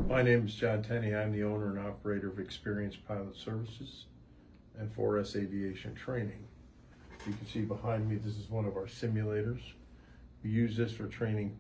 My name is John Tenney. I'm the owner and operator of Experienced Pilot Services and 4S Aviation Training. You can see behind me, this is one of our simulators. We use this for training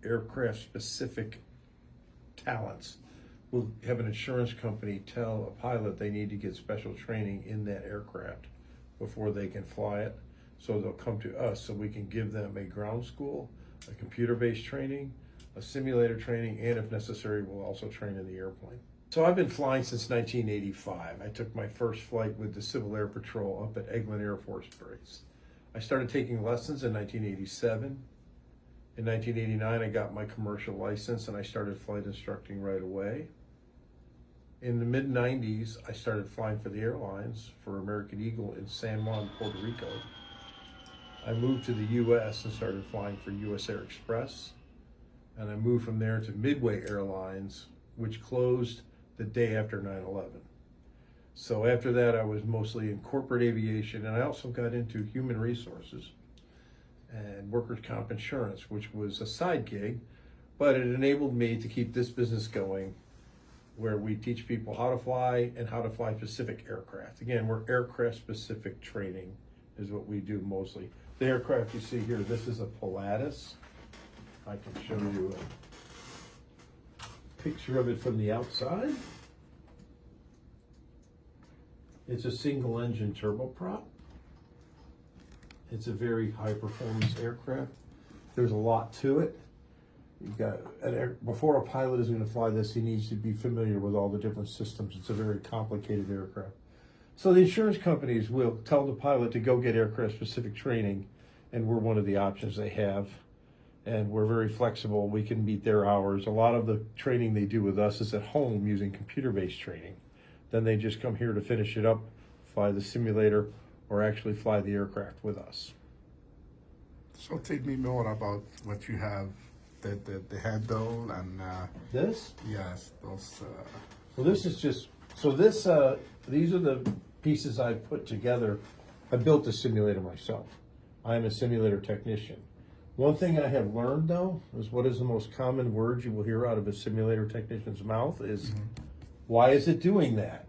aircraft-specific talents. We'll have an insurance company tell a pilot they need to get special training in that aircraft before they can fly it. So they'll come to us so we can give them a ground school, a computer-based training, a simulator training, and if necessary, we'll also train in the airplane. So I've been flying since 1985. I took my first flight with the Civil Air Patrol up at Eglin Air Force Base. I started taking lessons in 1987. In 1989, I got my commercial license and I started flight instructing right away. In the mid-90s, I started flying for the airlines for American Eagle in San Juan, Puerto Rico. I moved to the US and started flying for US Air Express. And I moved from there to Midway Airlines, which closed the day after 9/11. So after that, I was mostly in corporate aviation, and I also got into human resources and workers' comp insurance, which was a side gig, but it enabled me to keep this business going, where we teach people how to fly and how to fly specific aircraft. Again, we're aircraft-specific training is what we do mostly. The aircraft you see here, this is a Pilatus. I can show you a picture of it from the outside. It's a single engine turboprop. It's a very high performance aircraft. There's a lot to it. You've got before a pilot is going to fly this, he needs to be familiar with all the different systems. It's a very complicated aircraft. So the insurance companies will tell the pilot to go get aircraft specific training, and we're one of the options they have. And we're very flexible. We can meet their hours. A lot of the training they do with us is at home using computer-based training. Then they just come here to finish it up, fly the simulator, or actually fly the aircraft with us. So tell me more about what you have, the handle and This? yes, those. Well, this is just, so this, these are the pieces I put together. I built the simulator myself. I am a simulator technician. One thing I have learned, though, is what is the most common word you will hear out of a simulator technician's mouth is, why is it doing that?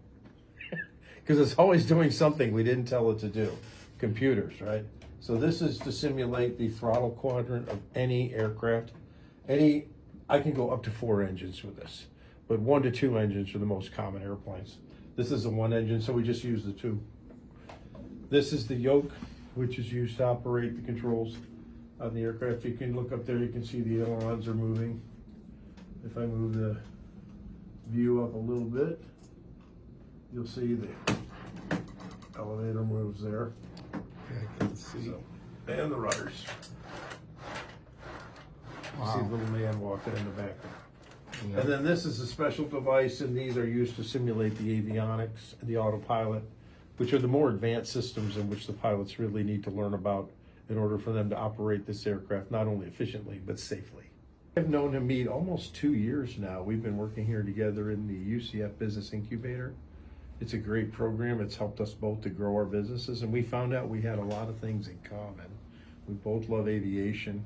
Because it's always doing something we didn't tell it to do. Computers, right? So this is to simulate the throttle quadrant of any aircraft. I can go up to 4 engines with this, but 1 to 2 engines are the most common airplanes. This is a 1 engine, so we just use the 2. This is the yoke, which is used to operate the controls on the aircraft. You can look up there, you can see the ailerons are moving. If I move the view up a little bit, you'll see the elevator moves there. Yeah, I can see. So, and the rudders. You see Wow. the little man walking in the back there. Yeah. And then this is a special device, and these are used to simulate the avionics, the autopilot, which are the more advanced systems in which the pilots really need to learn about in order for them to operate this aircraft, not only efficiently, but safely. I've known him meet almost 2 years now. We've been working here together in the UCF Business Incubator. It's a great program. It's helped us both to grow our businesses, and we found out we had a lot of things in common. We both love aviation.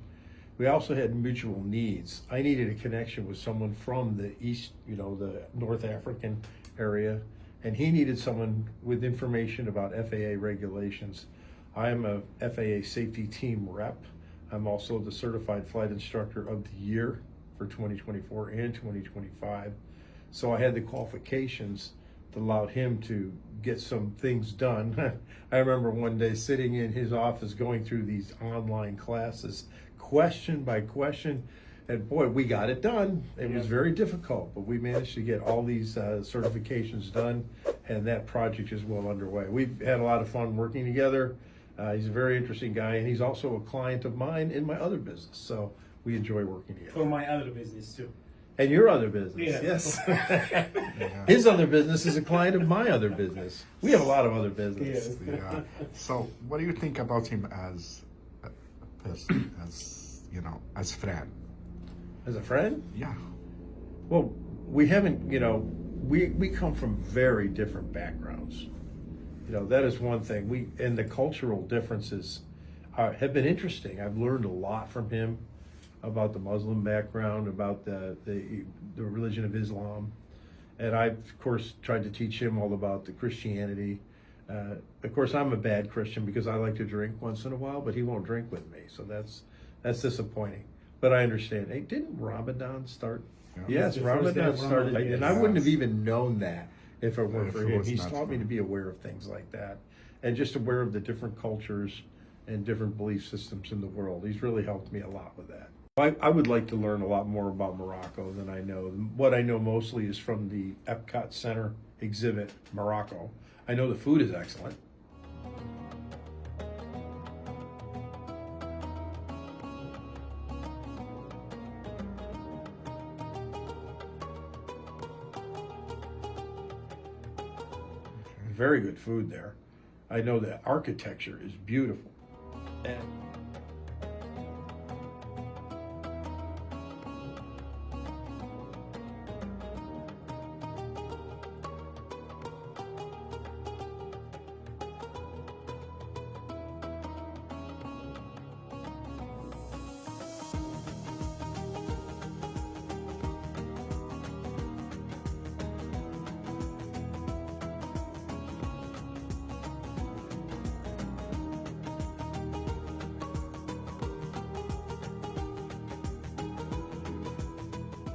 We also had mutual needs. I needed a connection with someone from the East, the North African area, and he needed someone with information about FAA regulations. I'm a FAA safety team rep. I'm also the certified flight instructor of the year for 2024 and 2025. So I had the qualifications that allowed him to get some things done. I remember one day sitting in his office going through these online classes, question by question, and boy, we got it done. It was very difficult, but we managed to get all these certifications done, and that project is well underway. We've had a lot of fun working together. He's a very interesting guy, and he's also a client of mine in my other business, so we enjoy working together. For my other business too. And your other business, Yeah. yes. Yeah. His other business is a client of my other business. We have a lot of other business. Yes. Yeah. So what do you think about him as a person, as as friend? As a friend? Yeah. Well, we haven't, we come from very different backgrounds. That is one thing. And the cultural differences have been interesting. I've learned a lot from him. about the Muslim background, about the religion of Islam. And I, of course, tried to teach him all about the Christianity. Of course, I'm a bad Christian because I like to drink once in a while, but he won't drink with me. So that's disappointing. But I understand. Hey, didn't Ramadan start? Yes, Ramadan started. And I wouldn't have even known that if it weren't for him. He's taught me to be aware of things like that and just aware of the different cultures and different belief systems in the world. He's really helped me a lot with that. I would like to learn a lot more about Morocco than I know. What I know mostly is from the Epcot Center exhibit, Morocco. I know the food is excellent. Very good food there. I know the architecture is beautiful. And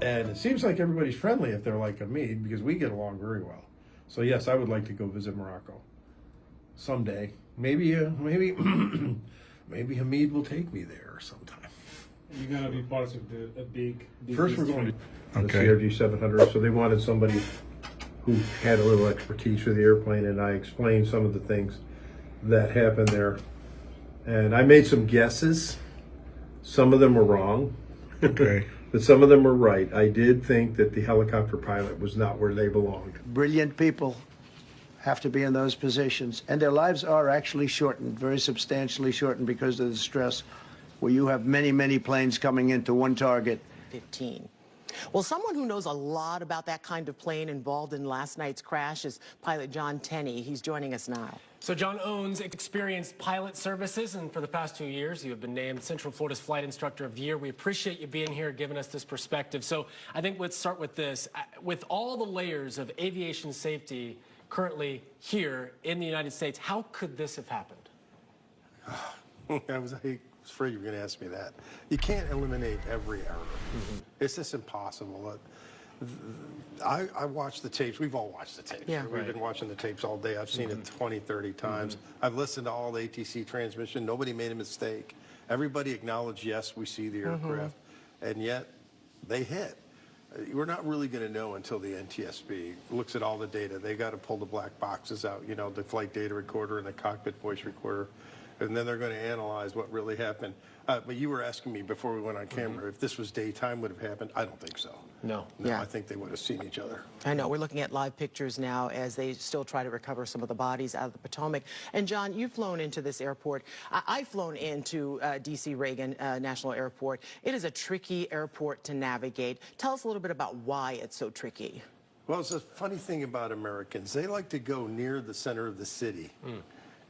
And it seems like everybody's friendly if they're like me because we get along very well. So yes, I would like to go visit Morocco someday. Maybe maybe Hamid will take me there sometime. You're gonna be part of a big. First, we're going to the CRG 700. So they wanted somebody who had a little expertise with the airplane, and I explained some of the things that happened there. And I made some guesses. Some of them were wrong. Okay. But some of them were right. I did think that the helicopter pilot was not where they belonged. Brilliant people have to be in those positions, and their lives are actually shortened, very substantially shortened because of the stress where you have many, many planes coming into one target. 15. Well, someone who knows a lot about that kind of plane involved in last night's crash is pilot John Tenney. He's joining us now. So John owns Experienced Pilot Services, and for the past 2 years, you have been named Central Florida's Flight Instructor of the Year. We appreciate you being here, giving us this perspective. So I think let's start with this. With all the layers of aviation safety currently here in the United States, how could this have happened? I was afraid you were going to ask me that. You can't eliminate every error. It's just impossible. I watched the tapes. We've all watched the tapes. Yeah. We've been watching the tapes all day. I've seen it 20, 30 times. I've listened to all the ATC transmission. Nobody made a mistake. Everybody acknowledged, yes, we see the aircraft, and yet they hit. We're not really going to know until the NTSB looks at all the data. They got to pull the black boxes out, you know, the flight data recorder and the cockpit voice recorder, and then they're going to analyze what really happened. But you were asking me before we went on camera if this was daytime would have happened. I don't think so. No. Yeah. I think they would have seen each other. I know. We're looking at live pictures now as they still try to recover some of the bodies out of the Potomac. And, John, you've flown into this airport. I've flown into D.C. Reagan National Airport. It is a tricky airport to navigate. Tell us a little bit about why it's so tricky. Well, it's a funny thing about Americans. They like to go near the center of the city.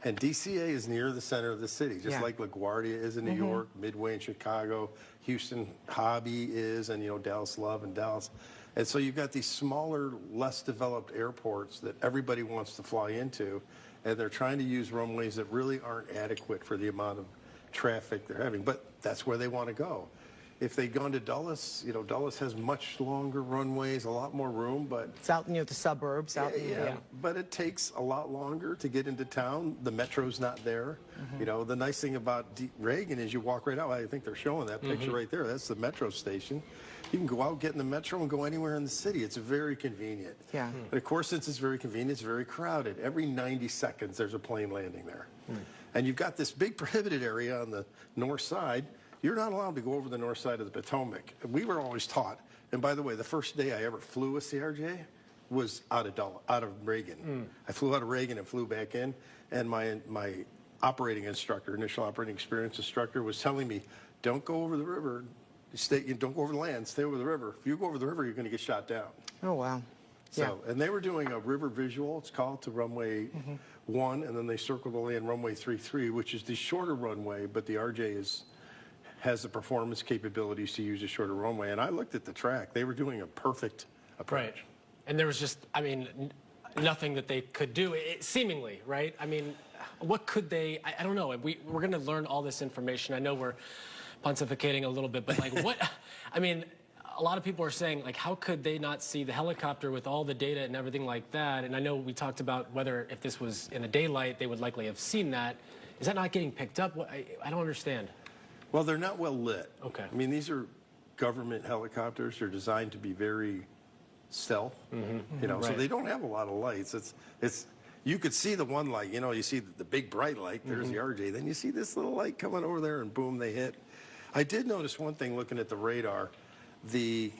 And DCA is near the center of the city, just like LaGuardia is in New York, Midway in Chicago, Houston Hobby is, and, you know, Dallas Love and Dallas. And so you've got these smaller, less developed airports that everybody wants to fly into, and they're trying to use runways that really aren't adequate for the amount of traffic they're having. But that's where they want to go. If they'd gone to Dulles, you know, Dulles has much longer runways, a lot more room, but... It's out near the suburbs. But it takes a lot longer to get into town. The metro's not there. You know, the nice thing about Reagan is you walk right out. I think they're showing that picture right there. That's the metro station. You can go out, get in the metro, and go anywhere in the city. It's very convenient. Yeah. But of course, since it's very convenient, it's very crowded. Every 90 seconds, there's a plane landing there. And you've got this big prohibited area on the north side. You're not allowed to go over the north side of the Potomac. We were always taught, and by the way, the first day I ever flew a CRJ was out of Reagan. I flew out of Reagan and flew back in, and my operating instructor, initial operating experience instructor, was telling me, don't go over the river, don't go over the land, stay over the river. If you go over the river, you're going to get shot down. Oh, wow. So, and they were doing a river visual, it's called, to runway 1, and then they circled the land runway 33, which is the shorter runway, but the RJ has the performance capabilities to use a shorter runway. And I looked at the track; they were doing a perfect approach. Right. And there was just, I mean, nothing that they could do, seemingly, right? I mean, what could they, I don't know. We're going to learn all this information. I know we're pontificating a little bit, but like what, I mean, a lot of people are saying, like, how could they not see the helicopter with all the data and everything like that? And I know we talked about whether if this was in the daylight, they would likely have seen that. Is that not getting picked up? I don't understand. Well, they're not well lit. Okay. I mean, these are government helicopters. They're designed to be very stealth, you know, so Right. they don't have a lot of lights. It's you could see the one light, you know, you see the big bright light, there's the RJ, then you see this little light coming over there and boom, they hit. I did notice one thing looking at the radar. The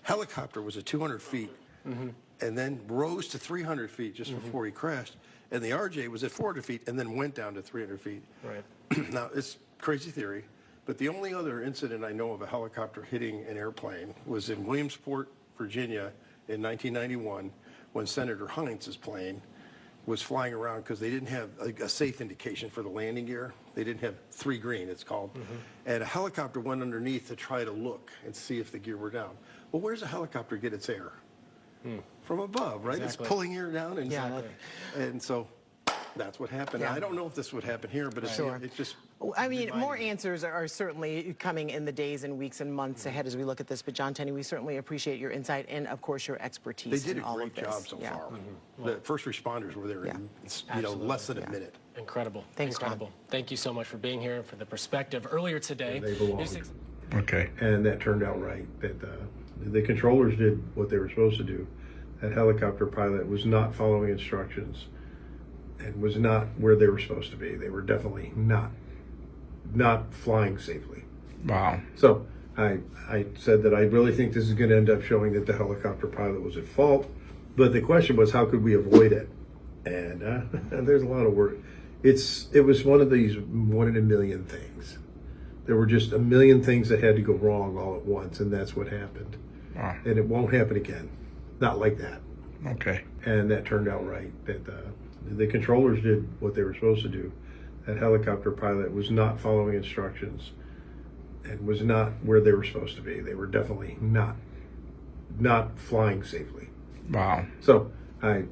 helicopter was at 200 feet and then rose to 300 feet just before he crashed. And the RJ was at 400 feet and then went down to 300 feet. Right. Now, it's crazy theory, but the only other incident I know of a helicopter hitting an airplane was in Williamsport, Virginia in 1991 when Senator Heinz's plane was flying around because they didn't have a safe indication for the landing gear. They didn't have 3 green, it's called. And a helicopter went underneath to try to look and see if the gear were down. Well, where's a helicopter get its air? From above, right? Exactly. It's pulling air down. And, Yeah. and so that's what happened. Yeah. I don't know if this would happen here, but Sure. it just... I mean, more reminded me. answers are certainly coming in the days and weeks and months ahead as we look at this. But John Tenney, we certainly appreciate your insight and, of course, your expertise They did in a all great of this. job so Yeah. far. The first responders were there Yeah. in less than a minute. Incredible. Thanks, John. Incredible. Thank you so much for being here and for the perspective. Earlier today, They belong. News 6 Okay. And that turned out right. That the controllers did what they were supposed to do. That helicopter pilot was not following instructions and was not where they were supposed to be. They were definitely not flying safely. Wow. So I said that I really think this is going to end up showing that the helicopter pilot was at fault. But the question was, how could we avoid it? And there's a lot of work. It was one of these 1 in a million things. There were just a million things that had to go wrong all at once, and that's what happened. Wow. And it won't happen again. Not like that. Okay. And that turned out right. That the controllers did what they were supposed to do. That helicopter pilot was not following instructions and was not where they were supposed to be. They were definitely not flying safely. Wow. So I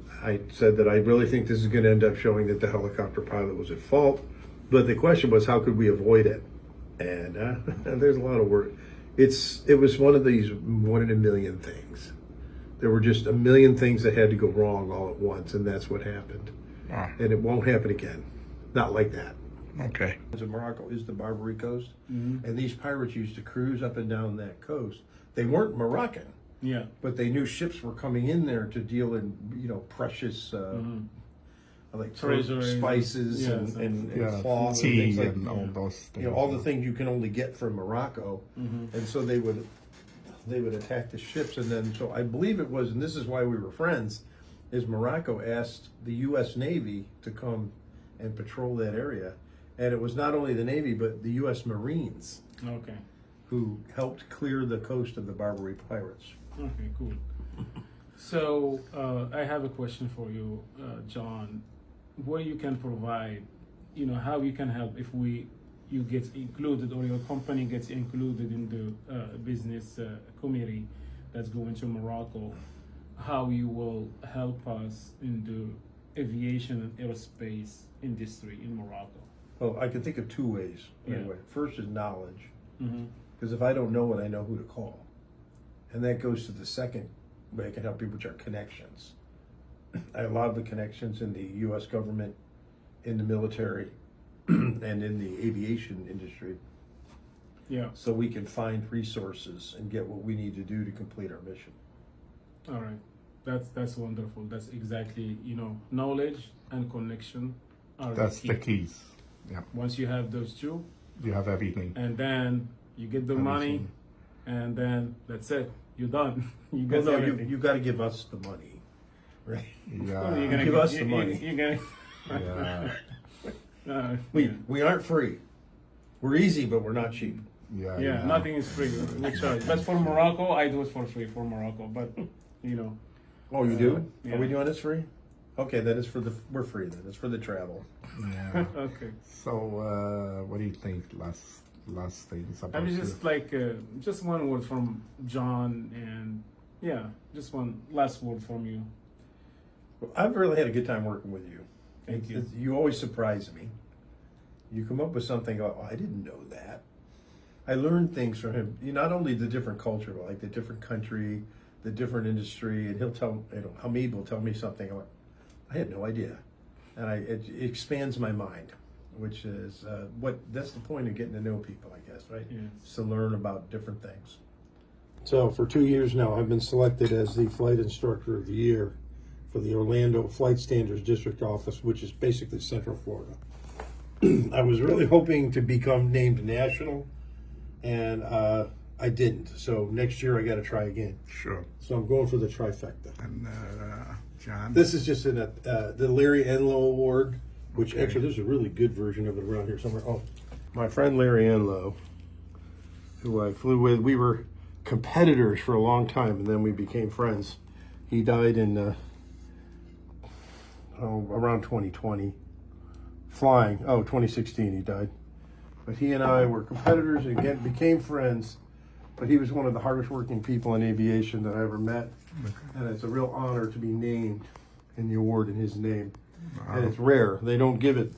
said that I really think this is going to end up showing that the helicopter pilot was at fault. But the question was, how could we avoid it? And there's a lot of work. It was one of these 1 in a million things. There were just a million things that had to go wrong all at once, and that's what happened. Wow. And it won't happen again. Not like that. Okay. In Morocco is the Barbary Coast, and these pirates used to cruise up and down that coast. They weren't Moroccan, Yeah. but they knew ships were coming in there to deal in, precious, like Treasury, spices yes, and Yeah. cloth and Tea things like and all those things. all the things you can only get from Morocco, and so they would attack the ships, and then so I believe it was, and this is why we were friends, is Morocco asked the U.S. Navy to come and patrol that area, and it was not only the Navy but the U.S. Marines Okay. who helped clear the coast of the Barbary pirates. Okay, cool. So I have a question for you, John. What you can provide, how you can help if you get included or your company gets included in the business committee that's going to Morocco, how you will help us in the aviation and aerospace industry in Morocco. Well, I can think of 2 ways. Yeah. Anyway, first is knowledge, Mm-hmm. because if I don't know it, I know who to call, and that goes to the second way I can help people, which are connections. I have a lot of the connections in the U.S. government, in the military, and in the aviation industry, Yeah. so we can find resources and get what we need to do to complete our mission. All right. That's wonderful. That's exactly, knowledge and connection are That's the the key. keys. Yeah. Once you have those two, You have everything. and then you get the money, Everything. and then that's it. You're done. You Well, get no, everything. you got to give us the money, right? Oh, you're Yeah. gonna Give us the you- money. You're gonna. Yeah. We aren't free. We're easy, but we're not cheap. Yeah. Yeah, nothing is free. We charge. But for Morocco, I do it for free for Morocco. But Oh, you do? yeah. Are we doing this free? Okay, that is we're free then. It's for the travel. Yeah. okay. So, what do you think? last things I about mean, you. just like just one word from John, and yeah, just one last word from you. I've really had a good time working with you. Thank you. You always surprise me. You come up with something, oh, I didn't know that. I learned things from him. Not only the different culture, but like the different country, the different industry, and he'll tell, Hamid will tell me something. I had no idea. And it expands my mind, which is that's the point of getting to know people, I guess, right? Yes. Is to learn about different things. So for 2 years now, I've been selected as the Flight Instructor of the Year for the Orlando Flight Standards District Office, which is basically Central Florida. I was really hoping to become named national, and I didn't. So next year I got to try again. Sure. So I'm going for the trifecta. And John? This is just the Larry Enlow Award, which actually there's a really good version of it around here somewhere. Oh, my friend Larry Enlow, who I flew with, we were competitors for a long time, and then we became friends. He died in around 2020. Flying. 2016 he died. But he and I were competitors and again became friends. But he was one of the hardest working people in aviation that I ever met. And it's a real honor to be named in the award in his name. Wow. And it's rare. They don't give it.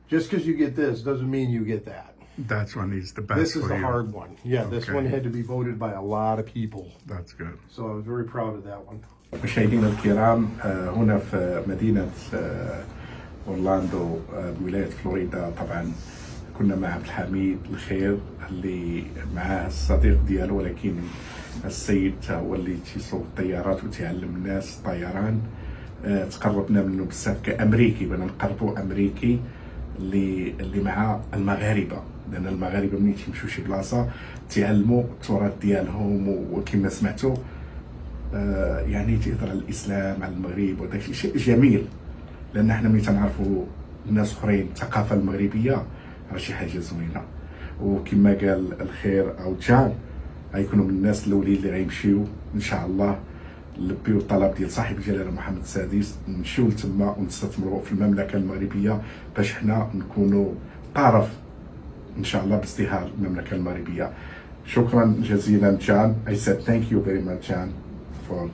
Just because you get this doesn't mean you get that. That's one is the best This is for the you. hard one. Yeah, this Okay. one had to be voted by a lot of people. That's good. So I was very proud of that one. مشاهدينا الكرام هنا في مدينة أورلاندو بولاية فلوريدا. طبعا كنا مع عبد الحميد الخير اللي معاه الصديق ديالو، ولكن السيد هو اللي تيسوق الطيارات وتعلم الناس الطيران. تقربنا منه بزاف كأمريكي، بدنا نقربوا أمريكي اللي مع المغاربة، لأن المغاربة ملي تيمشيو شي بلاصة تعلموا التراث ديالهم، وكما سمعتوا يعني تهضر على الاسلام على المغرب، وهذا شيء جميل، لان احنا ملي تنعرفوا الناس اخرين الثقافه المغربيه راه شي حاجه زوينه. وكما قال الخير او جان غيكونوا من الناس الاولين اللي غيمشيو ان شاء الله نلبيو الطلب ديال صاحب الجلاله محمد السادس، نمشيو لتما ونستثمروا في المملكه المغربيه باش حنا نكونوا طرف ان شاء الله بازدهار المملكه المغربيه. شكرا جزيلا جان. I said thank you very much Jan for